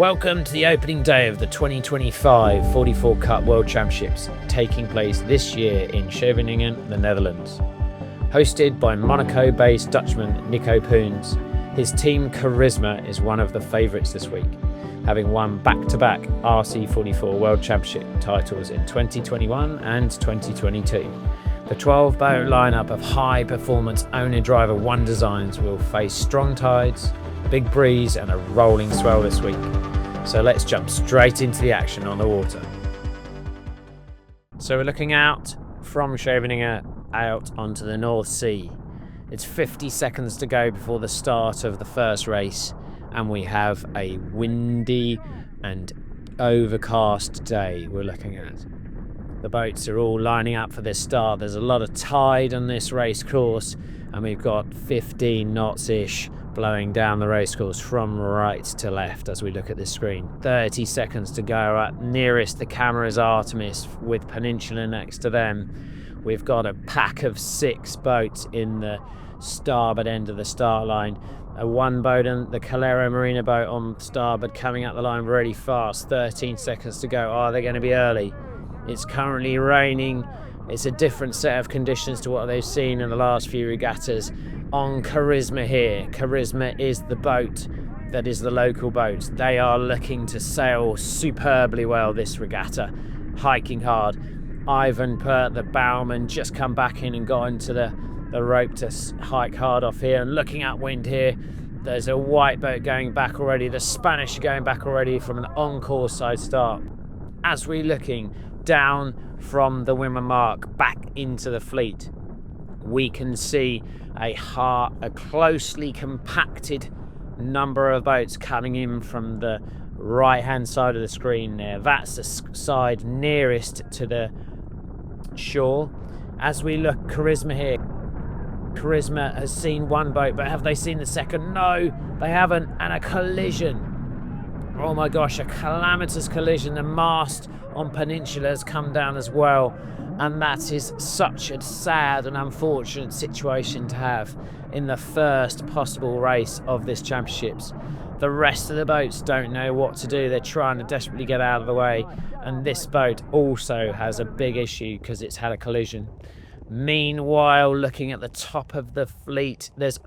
Welcome to the opening day of the 2025 44 Cup World Championships, taking place this year in Scheveningen, the Netherlands. Hosted by Monaco-based Dutchman Nico Poons, his team Charisma is one of the favourites this week, having won back-to-back RC44 World Championship titles in 2021 and 2022. The 12-boat lineup of high-performance owner-driver one designs will face strong tides, big breeze and a rolling swell this week. So let's jump straight into the action on the water. So we're looking out from Scheveningen out onto the North Sea. It's 50 seconds to go before the start of the first race, and we have a windy and overcast day we're looking at. The boats are all lining up for this start. There's a lot of tide on this race course, and we've got 15 knots-ish blowing down the race course from right to left as we look at this screen. 30 seconds to go. Up nearest the camera is Artemis with Peninsula next to them. We've got a pack of 6 boats in the starboard end of the start line. One boat, and the Calero Marina boat on starboard, coming up the line really fast. 13 seconds to go. Are they going to be early? It's currently raining. It's a different set of conditions to what they've seen in the last few regattas. On Charisma here, Charisma is the boat that is the local boat. They are looking to sail superbly well this regatta, hiking hard. Ivan Pert, the bowman, just come back in and got into the rope to hike hard off here. And looking upwind here, there's a white boat going back already. The Spanish are going back already from an on-course side start. As we're looking down from the Wimmer Mark back into the fleet, we can see a closely compacted number of boats coming in from the right hand side of the screen there. That's the side nearest to the shore. As we look, Charisma here, Charisma has seen one boat, but have they seen the second? No, they haven't. And a collision. Oh my gosh, a calamitous collision. The mast on Peninsula has come down as well, and that is such a sad and unfortunate situation to have in the first possible race of this championships. The rest of the boats don't know what to do. They're trying to desperately get out of the way, and this boat also has a big issue because it's had a collision. Meanwhile, looking at the top of the fleet, there's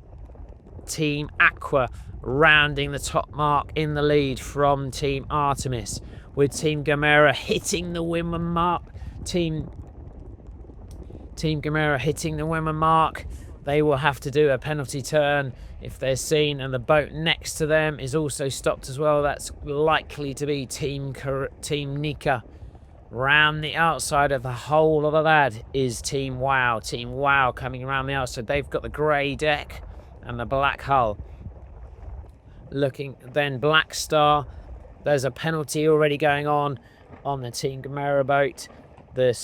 Team Aqua rounding the top mark in the lead from Team Artemis, with Team Gamera hitting the Wimmer mark. Team Gamera hitting the Wimmer mark. They will have to do a penalty turn if they're seen, and the boat next to them is also stopped as well. That's likely to be Team Nika. Round the outside of the whole of that is Team Wow. Team Wow coming around the outside. They've got the grey deck and the black hull. Looking then Black Star. There's a penalty already going on the Team Gamera boat. The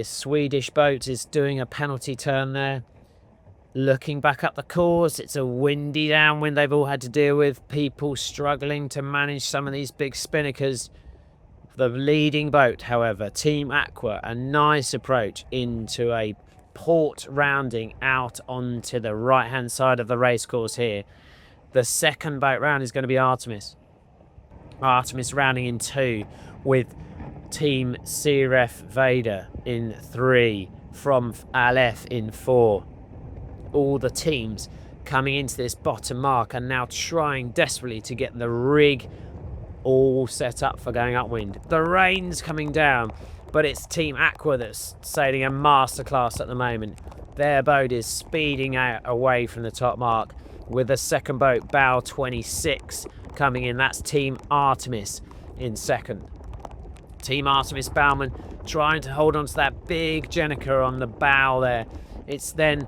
Swedish boat is doing a penalty turn there. Looking back up the course, it's a windy downwind they've all had to deal with. People struggling to manage some of these big spinnakers. The leading boat, however, Team Aqua, a nice approach into a port rounding out onto the right-hand side of the racecourse here. The second boat round is going to be Artemis. Artemis rounding in 2 with Team Siref Vader in 3, from Aleph in 4. All the teams coming into this bottom mark are now trying desperately to get the rig all set up for going upwind. The rain's coming down, but it's Team Aqua that's sailing a masterclass at the moment. Their boat is speeding out away from the top mark, with the second boat, bow 26, coming in. That's Team Artemis in second. Team Artemis bowman trying to hold on to that big Jenica on the bow there. It's then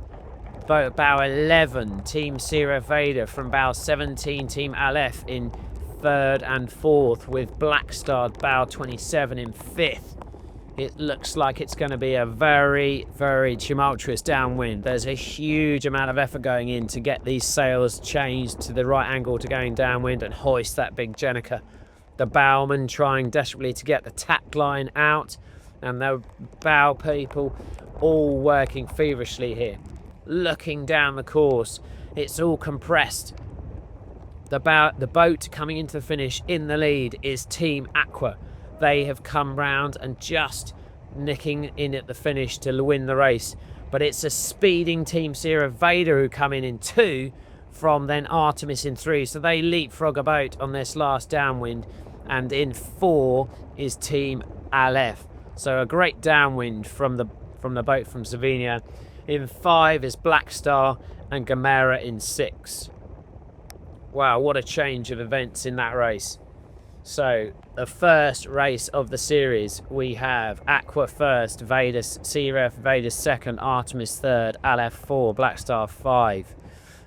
bow 11, Team Sierra Vader, from bow 17, Team Aleph in third and fourth, with Black Star bow 27 in fifth. It looks like it's going to be a very, very tumultuous downwind. There's a huge amount of effort going in to get these sails changed to the right angle to going downwind and hoist that big Jenica. The bowman trying desperately to get the tack line out, and the bow people all working feverishly here. Looking down the course, it's all compressed. The boat coming into the finish in the lead is Team Aqua. They have come round and just nicking in at the finish to win the race. But it's a speeding Team Sierra Vader who come in 2 from then Artemis in 3. So they leapfrog a boat on this last downwind. And in 4 is Team Aleph. So a great downwind from the boat from Slovenia. In 5 is Black Star and Gamera in 6. Wow, what a change of events in that race. So the first race of the series, we have Aqua first, Sierra Vader second, Artemis third, Aleph 4, Black Star 5.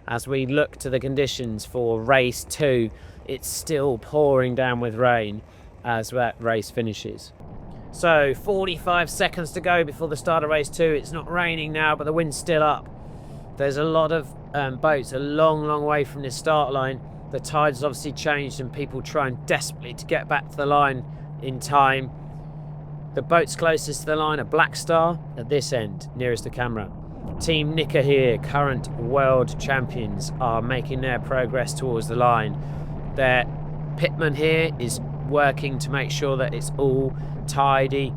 As we look to the conditions for race 2, it's still pouring down with rain as that race finishes. So 45 seconds to go before the start of race 2. It's not raining now, but the wind's still up. There's a lot of boats a long way from the start line. The tide's obviously changed and people trying desperately to get back to the line in time. The boats closest to the line are Black Star at this end, nearest the camera. Team Nika here, current world champions, are making their progress towards the line. Their pitman here is working to make sure that it's all tidy,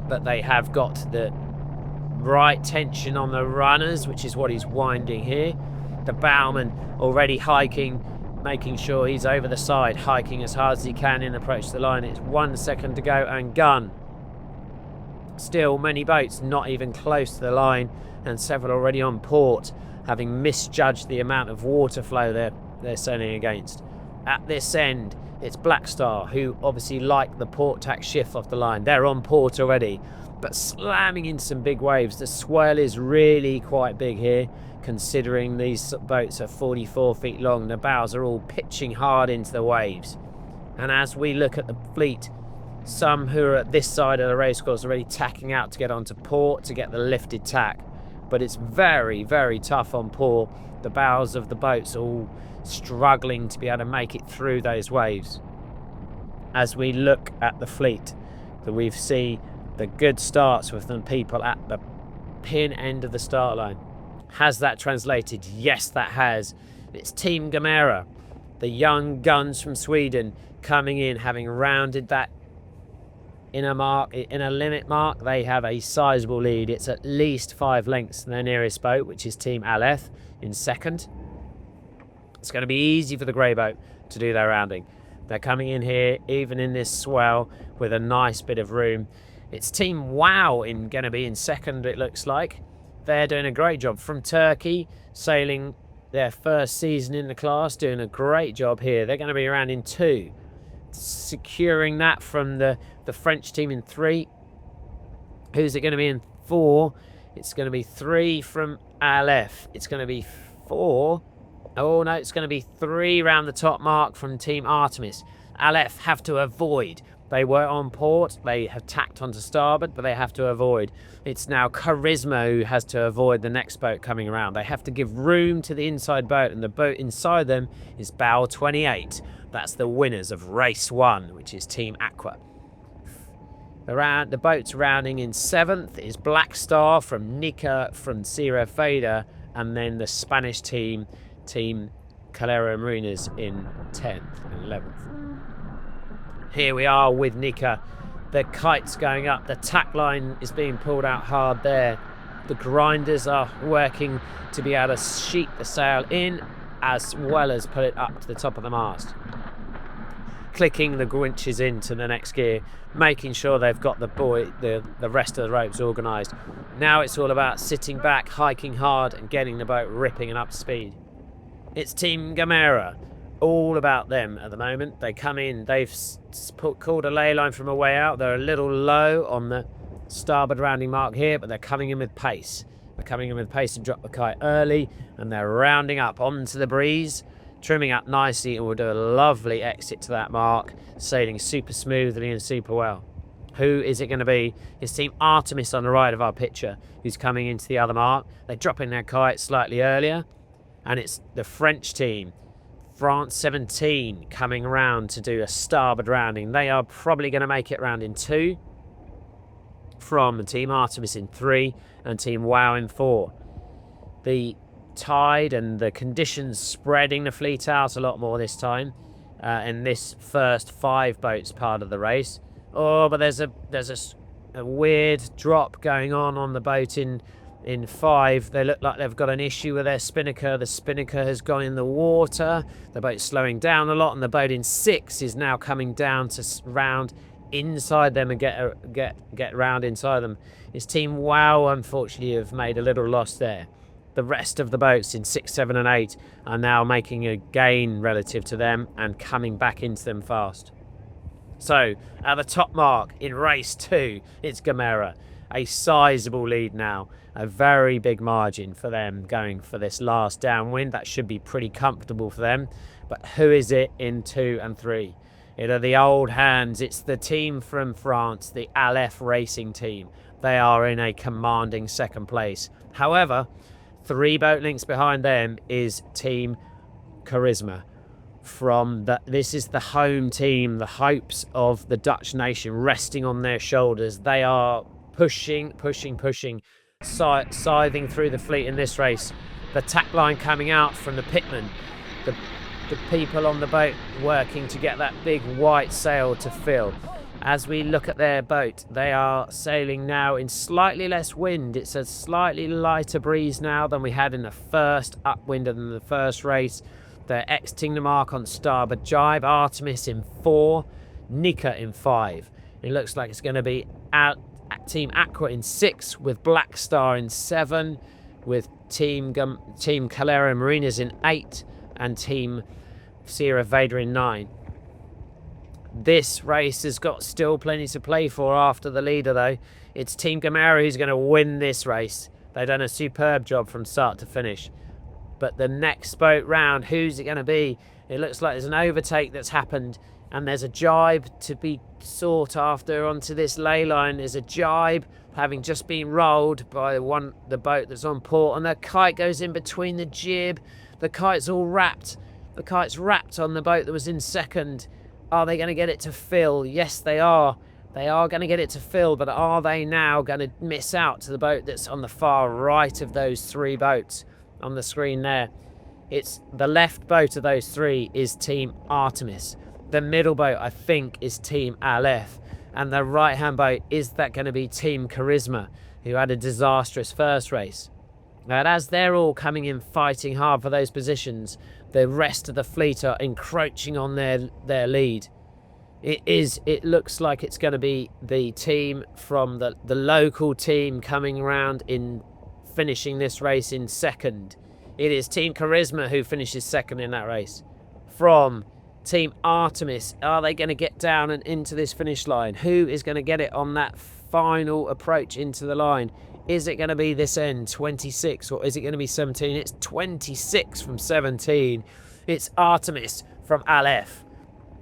but they have got the right tension on the runners, which is what he's winding here. The bowman already hiking, making sure he's over the side, hiking as hard as he can in approach to the line. It's 1 second to go and gun. Still many boats not even close to the line, and several already on port, having misjudged the amount of water flow they're sailing against. At this end, it's Black Star, who obviously like the port tack shift off the line. They're on port already, but slamming in some big waves. The swell is really quite big here, considering these boats are 44 feet long. The bows are all pitching hard into the waves. And as we look at the fleet, some who are at this side of the racecourse are already tacking out to get onto port to get the lifted tack. But it's very tough on port. The bows of the boats are all struggling to be able to make it through those waves. As we look at the fleet, that we see the good starts with the people at the pin end of the start line. Has that translated? Yes, that has. It's Team Gamera, the young guns from Sweden, coming in, having rounded that inner limit mark. They have a sizable lead. It's at least 5 lengths to their nearest boat, which is Team Aleph in second. It's going to be easy for the grey boat to do their rounding. They're coming in here, even in this swell, with a nice bit of room. It's Team Wow going to be in second, it looks like. They're doing a great job. From Turkey, sailing their first season in the class, doing a great job here. They're going to be around in 2. Securing that from the French team in 3. Who's it going to be in 4? It's going to be 3 from Aleph. It's going to be 4. Oh no, it's going to be 3 round the top mark from Team Artemis. Aleph have to avoid. They were on port, they have tacked onto starboard, but they have to avoid. It's now Charisma who has to avoid the next boat coming around. They have to give room to the inside boat, and the boat inside them is Bow 28. That's the winners of race 1, which is Team Aqua. The boats rounding in 7th is Black Star from Nika from Sierra Vader, and then the Spanish team, Team Calero Marinas, in 10th and 11th. Here we are with Nika. The kite's going up. The tack line is being pulled out hard there. The grinders are working to be able to sheet the sail in, as well as put it up to the top of the mast. Clicking the winches into the next gear, making sure they've got the rest of the ropes organised. Now it's all about sitting back, hiking hard, and getting the boat ripping and up to speed. It's Team Gamera. All about them at the moment. They come in, they've called a ley line from a way out. They're a little low on the starboard rounding mark here, but they're coming in with pace. They're coming in with pace to drop the kite early, and they're rounding up onto the breeze, trimming up nicely, and will do a lovely exit to that mark, sailing super smoothly and super well. Who is it going to be? It's Team Artemis on the right of our picture, who's coming into the other mark. They're dropping their kite slightly earlier, and it's the French team, France 17, coming around to do a starboard rounding. They are probably going to make it round in 2 from Team Artemis in 3 and Team Wow in 4. The tide and the conditions spreading the fleet out a lot more this time in this first 5 boats part of the race. Oh, but there's a weird drop going on the boat in 5. They look like they've got an issue with their spinnaker. The spinnaker has gone in the water. The boat's slowing down a lot, and the boat in 6 is now coming down to round inside them and get round inside them. It's Team WOW, unfortunately, have made a little loss there. The rest of the boats in 6, 7 and 8 are now making a gain relative to them and coming back into them fast. So, at the top mark in race 2, it's Gamera. A sizable lead now. A very big margin for them going for this last downwind. That should be pretty comfortable for them. But who is it in 2 and 3? It are the old hands. It's the team from France, the Aleph racing team. They are in a commanding 2nd place. However, 3 boat links behind them is Team Charisma. This is the home team, the hopes of the Dutch nation resting on their shoulders. They are pushing, scything through the fleet in this race. The tack line coming out from the pitman. The people on the boat working to get that big white sail to fill. As we look at their boat, they are sailing now in slightly less wind. It's a slightly lighter breeze now than we had in the first upwind and in the first race. They're exiting the mark on starboard jibe. Artemis in 4, Nika in 5. It looks like it's going to be Team Aqua in 6, with Black Star in 7, with Team Calera Marinas in 8, and Team Sierra Vader in 9. This race has got still plenty to play for after the leader, though. It's Team Gamera who's going to win this race. They've done a superb job from start to finish. But the next boat round, who's it going to be? It looks like there's an overtake that's happened, and there's a jibe to be sought after onto this ley line. There's a jibe having just been rolled by the boat that's on port, and the kite goes in between the jib. The kite's all wrapped. The kite's wrapped on the boat that was in 2nd. Are they going to get it to fill? Yes, they are. They are going to get it to fill, but are they now going to miss out to the boat that's on the far right of those 3 boats on the screen there? It's the left boat of those 3 is Team Artemis. The middle boat, I think, is Team Aleph. And the right-hand boat, is that going to be Team Charisma, who had a disastrous first race? And as they're all coming in fighting hard for those positions, the rest of the fleet are encroaching on their lead. It looks like it's going to be the team from the local team coming around in finishing this race in 2nd. It is Team Charisma who finishes 2nd in that race. From Team Artemis, are they going to get down and into this finish line? Who is going to get it on that final approach into the line? Is it going to be this end, 26, or is it going to be 17? It's 26 from 17. It's Artemis from Aleph.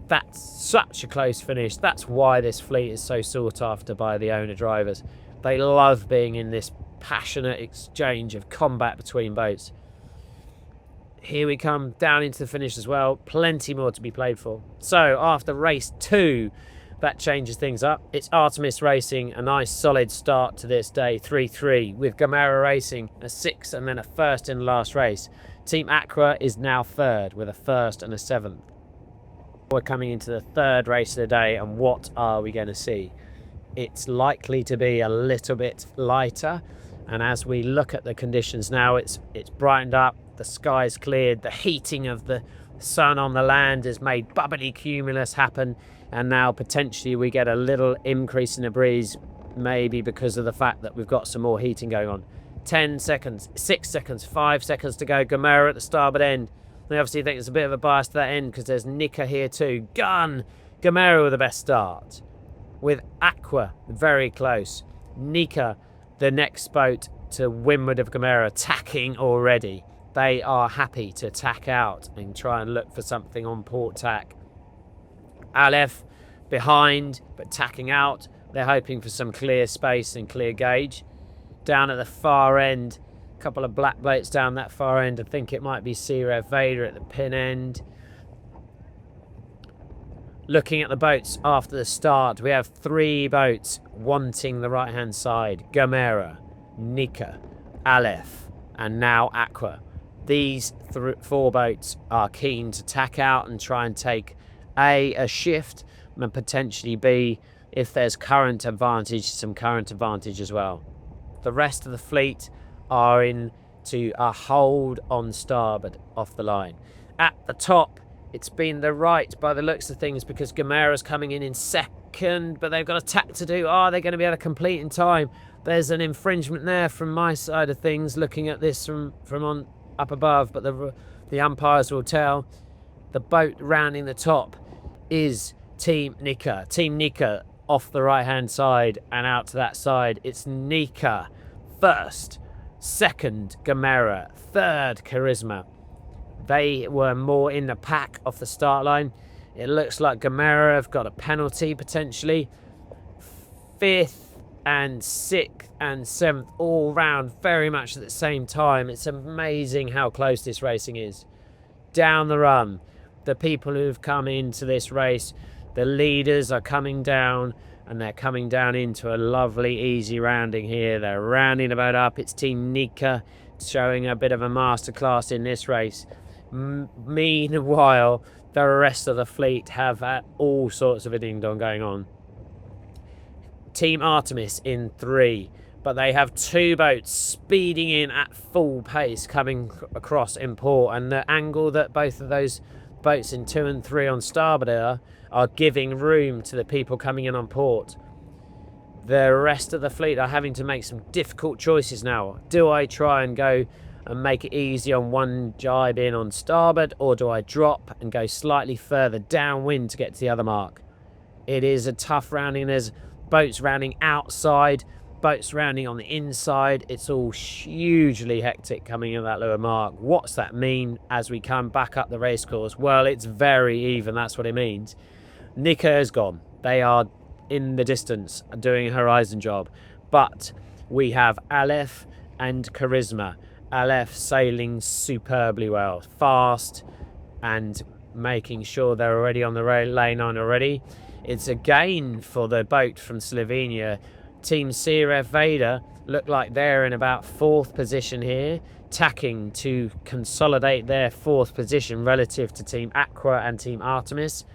That's such a close finish. That's why this fleet is so sought after by the owner drivers. They love being in this passionate exchange of combat between boats. Here we come down into the finish as well. Plenty more to be played for. So after race 2, that changes things up. It's Artemis Racing, a nice solid start to this day, 3-3, with Gamera Racing a 6th and then a 1st in the last race. Team Aqua is now 3rd with a 1st and a 7th. We're coming into the 3rd race of the day, and what are we going to see? It's likely to be a little bit lighter, and as we look at the conditions now, it's brightened up, the sky's cleared, the heating of the sun on the land has made bubbly cumulus happen, and now potentially we get a little increase in the breeze, maybe because of the fact that we've got some more heating going on. 10 seconds, 6 seconds, 5 seconds to go. Gamera at the starboard end. They obviously think there's a bit of a bias to that end because there's Nika here too. Gun! Gamera with the best start. With Aqua very close. Nika, the next boat to windward of Gamera, tacking already. They are happy to tack out and try and look for something on port tack. Aleph behind, but tacking out. They're hoping for some clear space and clear gauge. Down at the far end, a couple of black boats down that far end. I think it might be Sierra Vader at the pin end. Looking at the boats after the start, we have 3 boats wanting the right-hand side. Gamera, Nika, Aleph, and now Aqua. These 4 boats are keen to tack out and try and take a shift, and potentially B, if there's current advantage, some current advantage as well. The rest of the fleet are into a hold on starboard off the line. At the top, it's been the right by the looks of things, because Gamera's coming in second, but they've got a tack to do. Are they going to be able to complete in time? There's an infringement there from my side of things, looking at this from on up above, but the umpires will tell. The boat rounding the top is Team Nika. Team Nika off the right-hand side and out to that side. It's Nika first, second Gamera, third Charisma. They were more in the pack off the start line. It looks like Gamera have got a penalty potentially. 5th and 6th and 7th all round very much at the same time. It's amazing how close this racing is. Down the run, the people who've come into this race, the leaders are coming down, and they're coming down into a lovely easy rounding here. They're rounding the boat up. It's Team Nika showing a bit of a masterclass in this race. Meanwhile, the rest of the fleet have all sorts of a ding-dong going on. Team Artemis in 3, but they have 2 boats speeding in at full pace coming across in port, and the angle that both of those boats in 2 and 3 on starboard are giving room to the people coming in on port. The rest of the fleet are having to make some difficult choices now. Do I try and go and make it easy on one jibe in on starboard, or do I drop and go slightly further downwind to get to the other mark? It is a tough rounding. There's boats rounding outside, boats rounding on the inside. It's all hugely hectic coming in that lower mark. What's that mean as we come back up the race course? Well, it's very even, that's what it means. Nika is gone. They are in the distance doing a horizon job, but we have Aleph and Charisma. Aleph sailing superbly well, fast, and making sure they're already on the lane on already. It's a gain for the boat from Slovenia. Team Siref Veda look like they're in about 4th position here, tacking to consolidate their 4th position relative to Team Aqua and Team Artemis.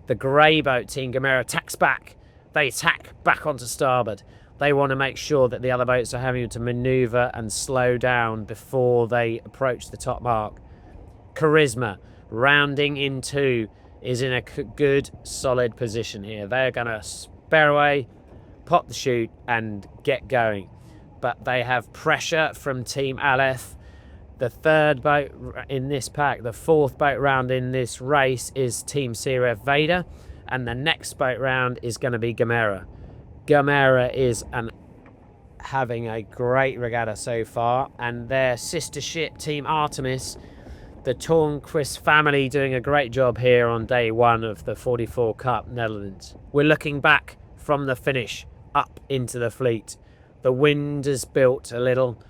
The grey boat, Team Gamera, tacks back. They tack back onto starboard. They want to make sure that the other boats are having to manoeuvre and slow down before they approach the top mark. Charisma, rounding in 2, is in a good, solid position here. They're going to spare away, pop the chute, and get going. But they have pressure from Team Aleph. The 3rd boat in this pack, the 4th boat round in this race, is Team Siref Veda, and the next boat round is going to be Gamera. Gamera is having a great regatta so far, and their sister ship, Team Artemis, the Tornquist family, doing a great job here on day 1 of the 44 Cup Netherlands. We're looking back from the finish up into the fleet. The wind has built a little.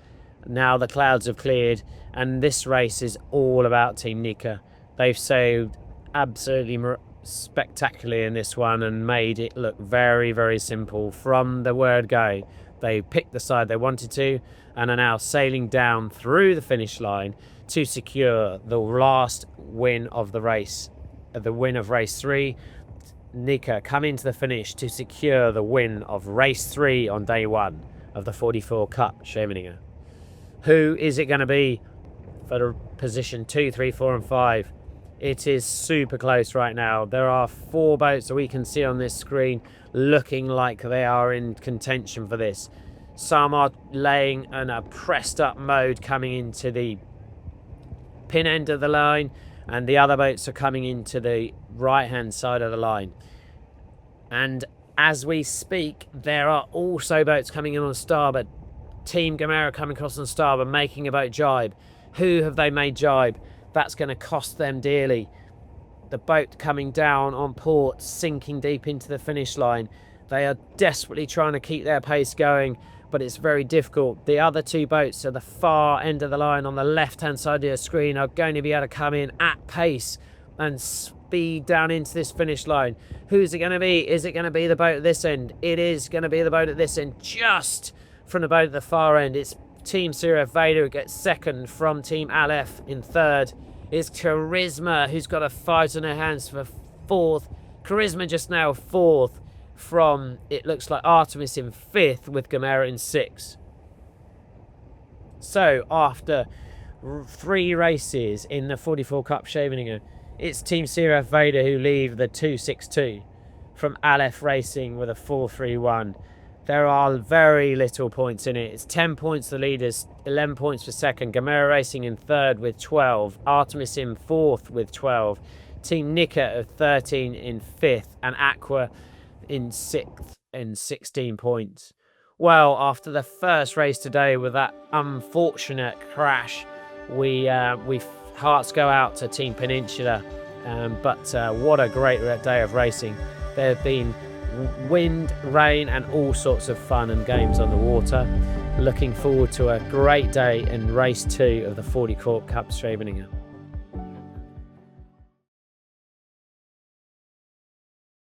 Now the clouds have cleared, and this race is all about Team Nika. They've sailed absolutely spectacularly in this one and made it look very, very simple from the word go. They picked the side they wanted to and are now sailing down through the finish line to secure the last win of the race, the win of race 3. Nika come into the finish to secure the win of race 3 on day 1 of the 44 Cup Scheveningen. Who is it going to be for the position 2, 3, 4 and 5? It is super close right now. There are 4 boats that we can see on this screen looking like they are in contention for this. Some are laying in a pressed up mode coming into the pin end of the line, and the other boats are coming into the right hand side of the line. And as we speak, there are also boats coming in on starboard. Team Gamera coming across on starboard, making a boat jibe. Who have they made jibe? That's going to cost them dearly. The boat coming down on port, sinking deep into the finish line. They are desperately trying to keep their pace going, but it's very difficult. The other 2 boats at the far end of the line on the left-hand side of your screen are going to be able to come in at pace and speed down into this finish line. Who's it going to be? Is it going to be the boat at this end? It is going to be the boat at this end, just from the boat at the far end. It's Team Sierra Vader, who gets second from Team Aleph in third. Is Charisma, who's got a fight on her hands for fourth. Charisma just now fourth from, it looks like, Artemis in fifth, with Gamera in sixth. So after 3 races in the 44 Cup Scheveningen, it's Team Sierra Vader who leave the 262 from Aleph Racing with a 431. There are very little points in it. It's 10 points the leaders, 11 points for second. Gamera Racing in third with 12. Artemis in fourth with 12. Team Nika of 13 in fifth. And Aqua in sixth and 16 points. Well, after the first race today with that unfortunate crash, we hearts go out to Team Peninsula. But what a great day of racing. There have been wind, rain and all sorts of fun and games on the water. Looking forward to a great day in race 2 of the 40 Cup Scheveningen.